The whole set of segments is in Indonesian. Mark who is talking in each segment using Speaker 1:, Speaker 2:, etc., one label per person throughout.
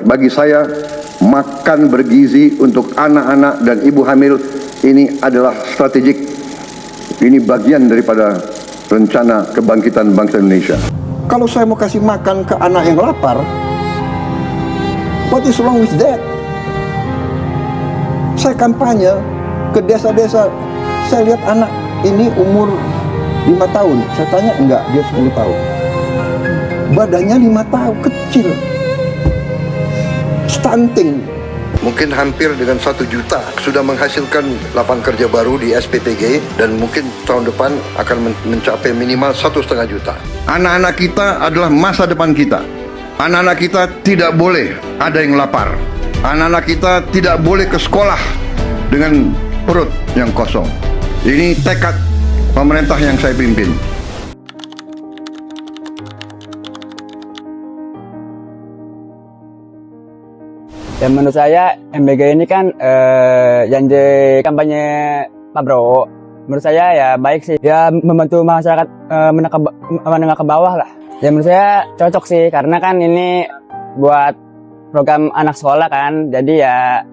Speaker 1: bagi saya makan bergizi untuk anak-anak dan ibu hamil ini adalah strategik. Ini bagian daripada rencana kebangkitan bangsa Indonesia. Kalau saya mau kasih makan ke anak yang lapar, what is wrong with that? Saya kampanye ke desa-desa, saya lihat anak ini umur 5 tahun, saya tanya enggak, dia 10 tahun. Badannya 5 tahun, kecil. Stunting. Mungkin hampir dengan 1 juta sudah menghasilkan lapangan kerja baru di SPPG, dan mungkin tahun depan akan mencapai minimal 1,5 juta. Anak-anak kita adalah masa depan kita. Anak-anak kita tidak boleh ada yang lapar. Anak-anak kita tidak boleh ke sekolah dengan perut yang kosong. Ini tekad pemerintah yang saya pimpin.
Speaker 2: Dan menurut saya MBG ini kan janji kampanye Pak Bro. Menurut saya ya baik sih, ya membantu masyarakat menengah ke bawah lah. Ya menurut saya cocok sih, karena kan ini buat program anak sekolah kan. Jadi ya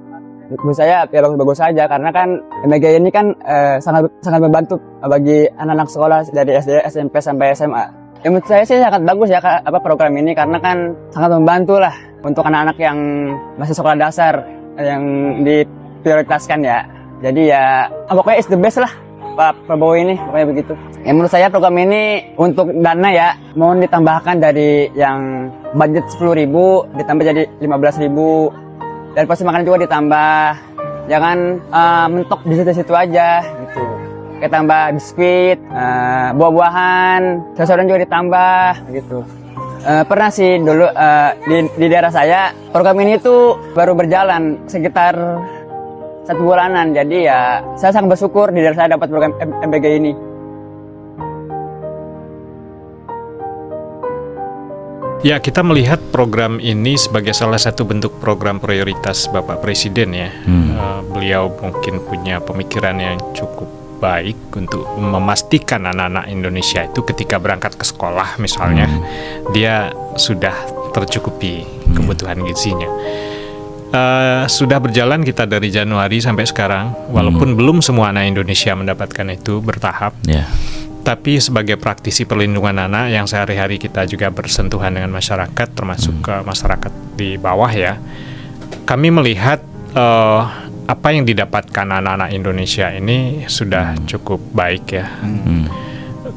Speaker 2: menurut saya ya bagus-bagus saja, karena kan MBG ini kan sangat membantu bagi anak-anak sekolah dari SD, SMP sampai SMA. Ya menurut saya sih sangat bagus ya program ini, karena kan sangat membantu lah untuk anak-anak yang masih sekolah dasar yang diprioritaskan ya. Jadi ya pokoknya is the best lah Pak Prabowo ini, pokoknya begitu. Ya menurut saya program ini untuk dana ya mau ditambahkan dari yang budget 10.000 ditambah jadi 15.000, dan pasti makanan juga ditambah. Jangan mentok di situ-situ aja gitu. Kayak tambah biskuit, buah-buahan, sayuran juga ditambah gitu. Pernah sih dulu di daerah saya program ini tuh baru berjalan sekitar 1 bulanan. Jadi ya saya sangat bersyukur di daerah saya dapat program MBG ini.
Speaker 3: Ya, kita melihat program ini sebagai salah satu bentuk program prioritas Bapak Presiden ya. Beliau mungkin punya pemikiran yang cukup baik untuk memastikan anak-anak Indonesia itu ketika berangkat ke sekolah misalnya, dia sudah tercukupi kebutuhan gizinya. Sudah berjalan kita dari Januari sampai sekarang, walaupun belum semua anak Indonesia mendapatkan itu, bertahap. Tapi sebagai praktisi perlindungan anak yang sehari-hari kita juga bersentuhan dengan masyarakat, termasuk ke masyarakat di bawah ya, kami melihat apa yang didapatkan anak-anak Indonesia ini sudah cukup baik ya.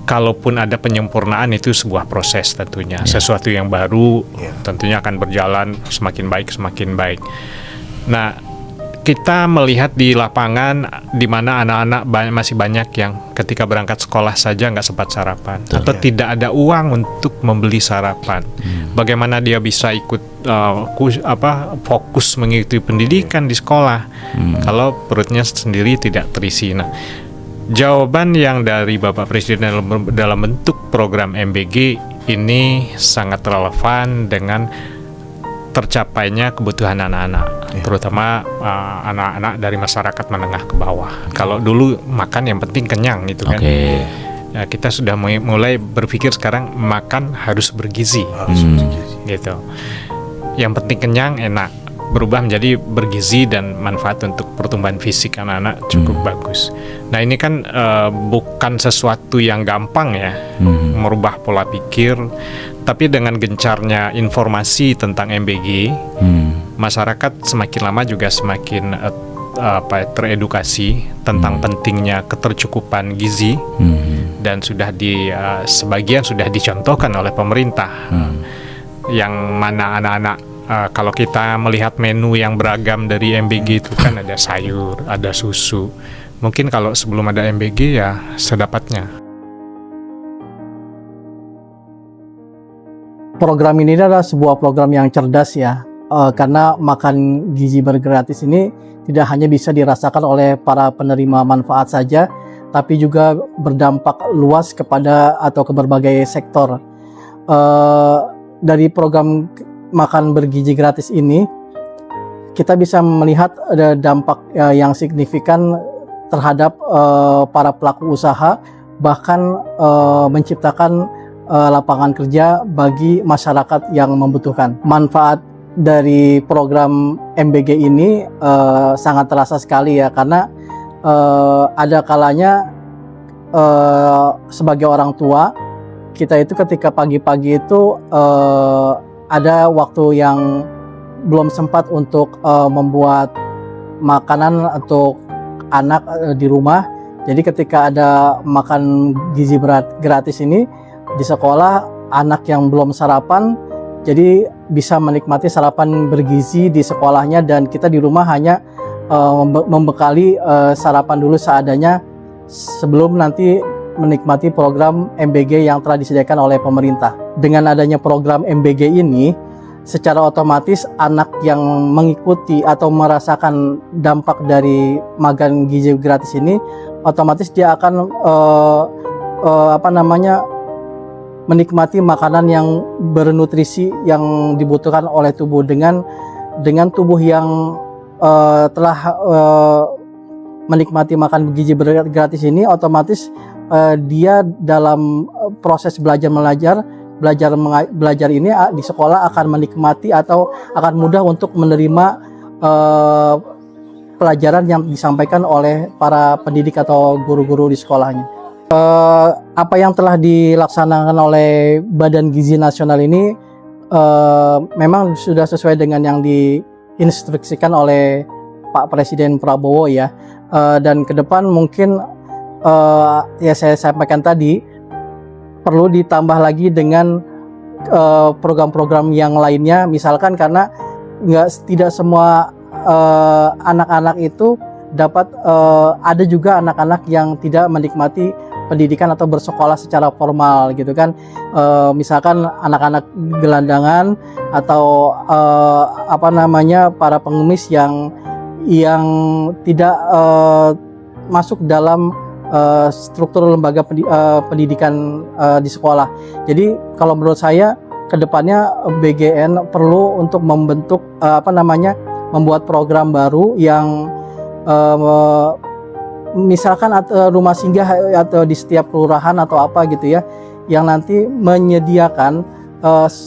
Speaker 3: Kalaupun ada penyempurnaan, itu sebuah proses tentunya. Sesuatu yang baru tentunya akan berjalan semakin baik. Nah, kita melihat di lapangan di mana anak-anak masih banyak yang ketika berangkat sekolah saja nggak sempat sarapan, atau tidak ada uang untuk membeli sarapan. Bagaimana dia bisa ikut fokus mengikuti pendidikan di sekolah kalau perutnya sendiri tidak terisi. Nah, jawaban yang dari Bapak Presiden dalam bentuk program MBG ini sangat relevan dengan tercapainya kebutuhan anak-anak, terutama anak-anak dari masyarakat menengah ke bawah. Kalau dulu makan yang penting kenyang gitu kan. Ya, kita sudah mulai berpikir sekarang makan harus bergizi, gitu. Yang penting kenyang, enak, berubah menjadi bergizi dan manfaat untuk pertumbuhan fisik anak-anak cukup bagus. Nah ini kan bukan sesuatu yang gampang ya, merubah pola pikir. Tapi dengan gencarnya informasi tentang MBG, masyarakat semakin lama juga semakin teredukasi tentang pentingnya ketercukupan gizi, dan sudah sebagian sudah dicontohkan oleh pemerintah. Yang mana anak-anak kalau kita melihat menu yang beragam dari MBG itu kan ada sayur, ada susu. Mungkin kalau sebelum ada MBG ya sedapatnya.
Speaker 4: Program ini adalah sebuah program yang cerdas ya, karena makan gizi bergratis ini tidak hanya bisa dirasakan oleh para penerima manfaat saja, tapi juga berdampak luas kepada atau ke berbagai sektor. Dari program makan bergizi gratis ini, kita bisa melihat ada dampak yang signifikan terhadap para pelaku usaha, bahkan menciptakan lapangan kerja bagi masyarakat yang membutuhkan. Manfaat dari program MBG ini sangat terasa sekali ya, karena ada kalanya sebagai orang tua kita itu ketika pagi-pagi itu ada waktu yang belum sempat untuk membuat makanan untuk anak di rumah. Jadi ketika ada makan gizi gratis ini di sekolah, anak yang belum sarapan jadi bisa menikmati sarapan bergizi di sekolahnya, dan kita di rumah hanya membekali sarapan dulu seadanya sebelum nanti menikmati program MBG yang telah disediakan oleh pemerintah. Dengan adanya program MBG ini, secara otomatis anak yang mengikuti atau merasakan dampak dari makan gizi gratis ini, otomatis dia akan menikmati makanan yang bernutrisi yang dibutuhkan oleh tubuh. Dengan tubuh yang telah menikmati makan gizi gratis ini, otomatis dia dalam proses belajar ini di sekolah akan menikmati atau akan mudah untuk menerima pelajaran yang disampaikan oleh para pendidik atau guru-guru di sekolahnya. Apa yang telah dilaksanakan oleh Badan Gizi Nasional ini memang sudah sesuai dengan yang diinstruksikan oleh Pak Presiden Prabowo ya, dan ke depan mungkin ya saya sampaikan tadi perlu ditambah lagi dengan program-program yang lainnya, misalkan karena tidak semua anak-anak itu dapat, ada juga anak-anak yang tidak menikmati pendidikan atau bersekolah secara formal gitu kan, misalkan anak-anak gelandangan atau para pengemis yang tidak masuk dalam struktur lembaga pendidikan di sekolah. Jadi kalau menurut saya kedepannya BGN perlu untuk membentuk membuat program baru yang misalkan rumah singgah atau di setiap kelurahan atau apa gitu ya, yang nanti menyediakan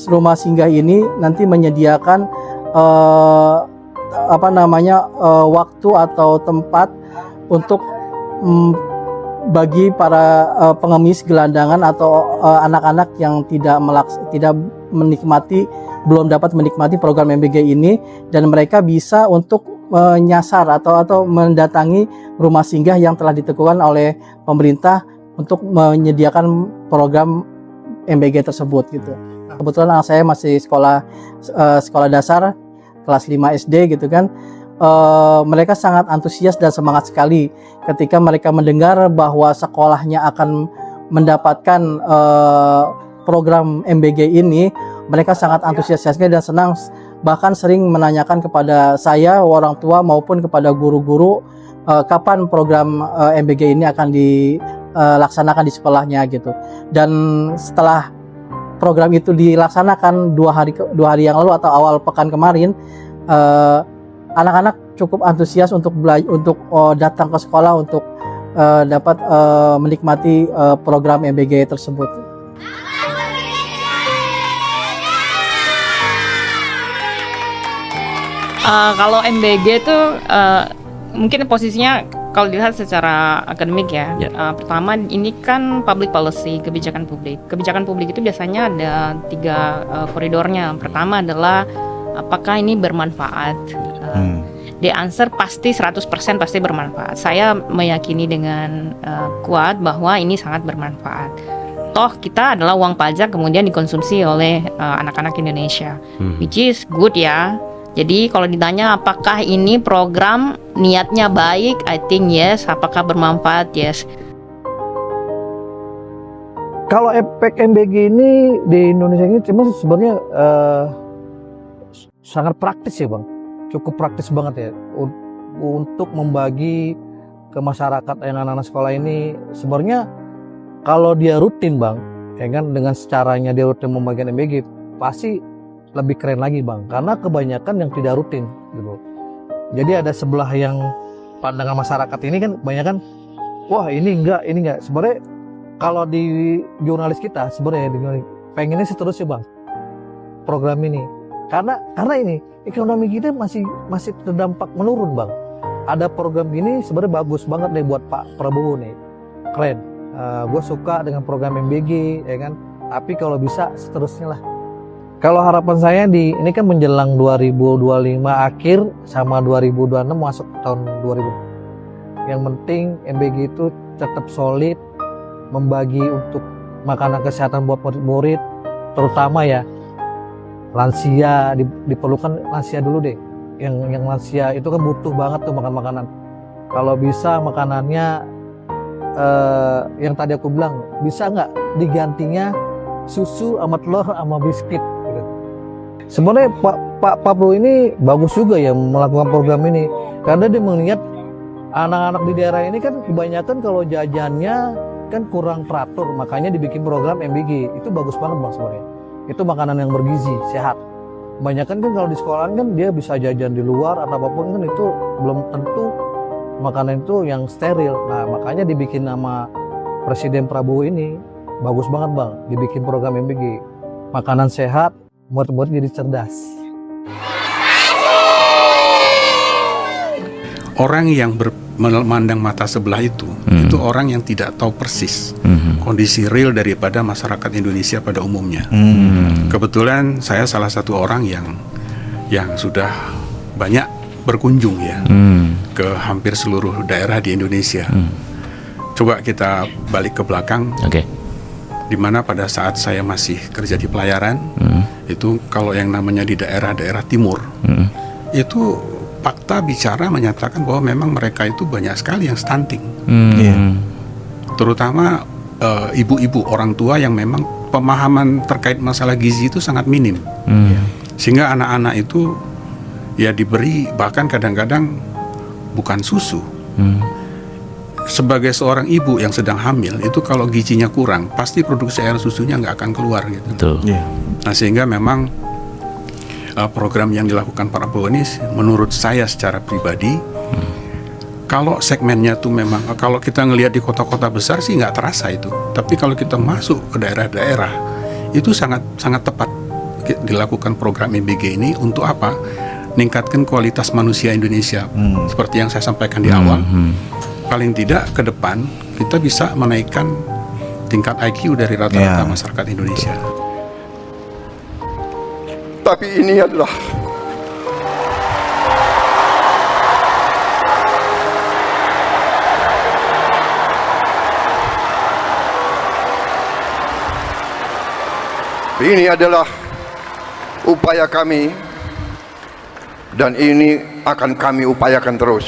Speaker 4: rumah singgah ini nanti menyediakan waktu atau tempat untuk bagi para pengemis gelandangan atau anak-anak yang belum dapat menikmati program MBG ini, dan mereka bisa untuk menyasar atau mendatangi rumah singgah yang telah ditentukan oleh pemerintah untuk menyediakan program MBG tersebut gitu. Kebetulan anak saya masih sekolah dasar kelas 5 SD gitu kan. Mereka sangat antusias dan semangat sekali ketika mereka mendengar bahwa sekolahnya akan mendapatkan program MBG ini. Mereka sangat antusias sekali dan senang, bahkan sering menanyakan kepada saya orang tua maupun kepada guru-guru kapan program MBG ini akan dilaksanakan di sekolahnya gitu. Dan setelah program itu dilaksanakan dua hari yang lalu atau awal pekan kemarin, anak-anak cukup antusias untuk datang ke sekolah untuk dapat menikmati program MBG tersebut.
Speaker 5: Kalau MBG itu mungkin posisinya kalau dilihat secara akademik ya, pertama ini kan public policy, kebijakan publik. Kebijakan publik itu biasanya ada 3 koridornya. Pertama adalah apakah ini bermanfaat? The answer pasti 100% pasti bermanfaat. Saya meyakini dengan kuat bahwa ini sangat bermanfaat. Toh kita adalah uang pajak kemudian dikonsumsi oleh anak-anak Indonesia, which is good ya. Jadi kalau ditanya apakah ini program niatnya baik, I think yes. Apakah bermanfaat? Yes.
Speaker 6: Kalau efek MBG ini di Indonesia ini cuma sebenarnya sangat praktis ya Bang. Cukup praktis banget ya untuk membagi ke masyarakat yang anak-anak sekolah ini. Sebenarnya kalau dia rutin Bang, ya kan, dengan secaranya dia rutin membagikan MBG, pasti lebih keren lagi Bang, karena kebanyakan yang tidak rutin gitu. Jadi ada sebelah yang pandangan masyarakat ini kan kebanyakan, wah ini enggak. Sebenarnya kalau di jurnalis kita sebenarnya pengennya seterusnya Bang program ini, Karena ini ekonomi kita masih terdampak menurun, Bang. Ada program gini sebenarnya bagus banget nih buat Pak Prabowo nih. Keren. Gue suka dengan program MBG, ya kan. Tapi kalau bisa seterusnya lah. Kalau harapan saya ini kan menjelang 2025 akhir sama 2026 masuk tahun 2000. Yang penting MBG itu tetap solid, membagi untuk makanan kesehatan buat murid-murid, terutama ya lansia, diperlukan lansia dulu deh. Yang lansia itu kan butuh banget tuh makan makanan. Kalau bisa makanannya yang tadi aku bilang, bisa nggak digantinya susu sama telur sama biskuit gitu. Sebenarnya Pak Prabowo ini bagus juga ya melakukan program ini, karena dia melihat anak-anak di daerah ini kan kebanyakan kalau jajannya kan kurang teratur, makanya dibikin program MBG. Itu bagus banget, Bang, sebenarnya. Itu makanan yang bergizi, sehat. Kebanyakan kan kalau di sekolah kan dia bisa jajan di luar atau apapun, kan itu belum tentu makanan itu yang steril. Nah, makanya dibikin nama Presiden Prabowo ini bagus banget, Bang. Dibikin program MBG. Makanan sehat, murid-murid jadi cerdas.
Speaker 7: Orang yang memandang mata sebelah itu orang yang tidak tahu persis kondisi real daripada masyarakat Indonesia pada umumnya. Kebetulan saya salah satu orang yang sudah banyak berkunjung ya ke hampir seluruh daerah di Indonesia. Coba kita balik ke belakang, di mana pada saat saya masih kerja di pelayaran, itu kalau yang namanya di daerah-daerah timur, itu fakta bicara menyatakan bahwa memang mereka itu banyak sekali yang stunting. Terutama ibu-ibu, orang tua yang memang pemahaman terkait masalah gizi itu sangat minim. Sehingga anak-anak itu ya diberi bahkan kadang-kadang bukan susu. Sebagai seorang ibu yang sedang hamil, itu kalau gizinya kurang, pasti produksi air susunya nggak akan keluar gitu. Nah, sehingga memang program yang dilakukan Pak Prabowo ini menurut saya secara pribadi, kalau segmennya tuh memang, kalau kita ngelihat di kota-kota besar sih nggak terasa itu, tapi kalau kita masuk ke daerah-daerah itu sangat tepat dilakukan program MBG ini. Untuk apa? Ningkatkan kualitas manusia Indonesia. Seperti yang saya sampaikan di awal, paling tidak ke depan kita bisa menaikkan tingkat IQ dari rata-rata masyarakat Indonesia.
Speaker 1: Tapi ini adalah upaya kami, dan ini akan kami upayakan terus.